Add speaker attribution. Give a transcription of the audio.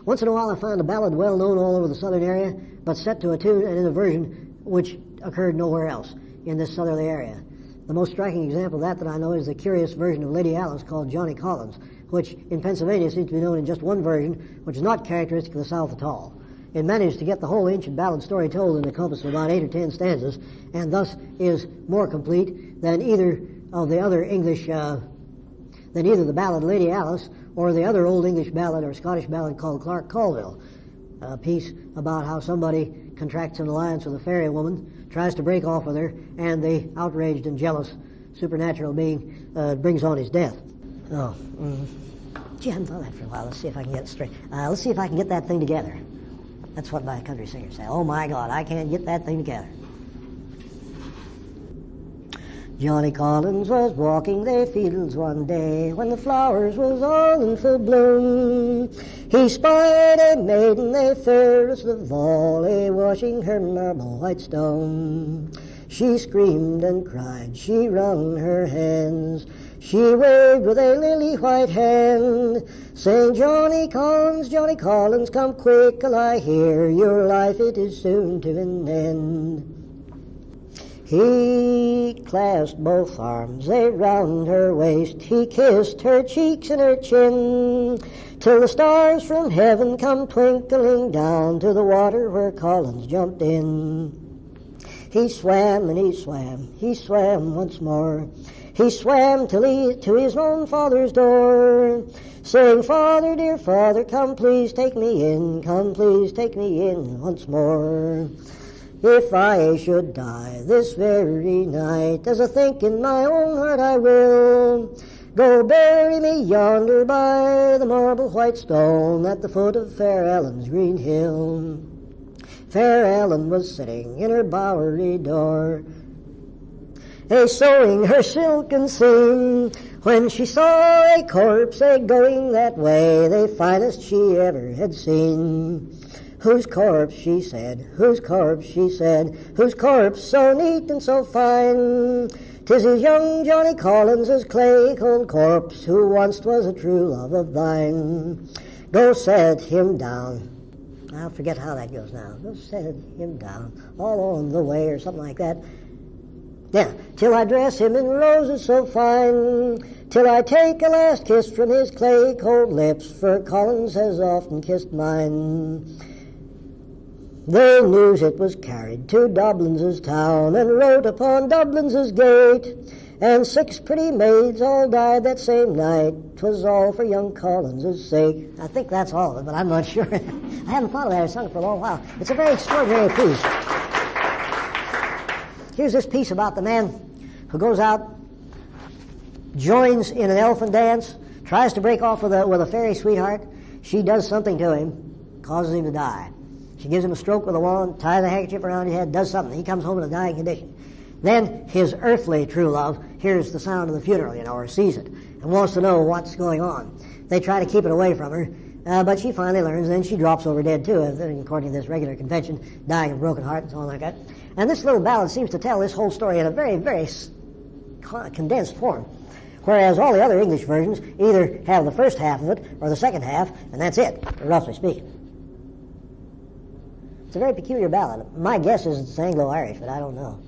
Speaker 1: Once in a while I find a ballad well known all over the southern area, but set to a tune and in a version which occurred nowhere else in this southerly area. The most striking example of that I know is the curious version of Lady Alice called Johnny Collins, which in Pennsylvania seems to be known in just one version, which is not characteristic of the South at all. It managed to get the whole ancient ballad story told in a compass of about 8 or 10 stanzas, and thus is more complete than either of the other English, than either the ballad Lady Alice or the other old English ballad or Scottish ballad called Clerk, a piece about how somebody contracts an alliance with a fairy woman, tries to break off with her, and the outraged and jealous supernatural being brings on his death. Gee, I haven't thought of that for a while. Let's see if I can get it straight. Let's see if I can get that thing together. That's what my country singers say. Oh my God, I can't get that thing together. Johnny Collins was walking the fields one day when the flowers was all in full bloom. He spied a maiden, the fairest of all, washing her marble white stone. She screamed and cried, she wrung her hands, she waved with a lily white hand, saying, Johnny Collins, come quick, I hear your life it is soon to an end. He clasped both arms round her waist, he kissed her cheeks and her chin, till the stars from heaven come twinkling down to the water where Collins jumped in. He swam and he swam once more. He swam till he to his own father's door, saying, Father, dear Father, come please take me in, come please take me in once more. If I should die this very night, as I think in my own heart I will, go bury me yonder by the marble white stone at the foot of fair Ellen's green hill. Fair Ellen was sitting in her bowery door, sewing her silken seam, when she saw a corpse going that way, the finest she ever had seen. Whose corpse, she said, whose corpse, she said, whose corpse so neat and so fine? 'Tis his young Johnny Collins' clay cold corpse, who once was a true love of thine. Go set him down. I'll forget how that goes now. Go set him down, all on the way, or something like that. Yeah, till I dress him in roses so fine, till I take a last kiss from his clay cold lips, for Collins has often kissed mine. The news it was carried to Dublin's town, and wrote upon Dublin's gate, and 6 pretty maids all died that same night. 'Twas all for young Collins' sake. I think that's all of it, but I'm not sure. I haven't thought of that. I've sung it for a long while. It's a very extraordinary piece. Here's this piece about the man who goes out, joins in an elephant dance, tries to break off with a fairy sweetheart. She does something to him, causes him to die. She gives him a stroke with a wand, ties a handkerchief around his head, does something. He comes home in a dying condition. Then his earthly true love hears the sound of the funeral, or sees it, and wants to know what's going on. They try to keep it away from her, but she finally learns, and then she drops over dead too, according to this regular convention, dying of broken heart and so on like that. And this little ballad seems to tell this whole story in a very, very condensed form, whereas all the other English versions either have the first half of it or the second half, and that's it, roughly speaking. It's a very peculiar ballad. My guess is it's Anglo-Irish, but I don't know.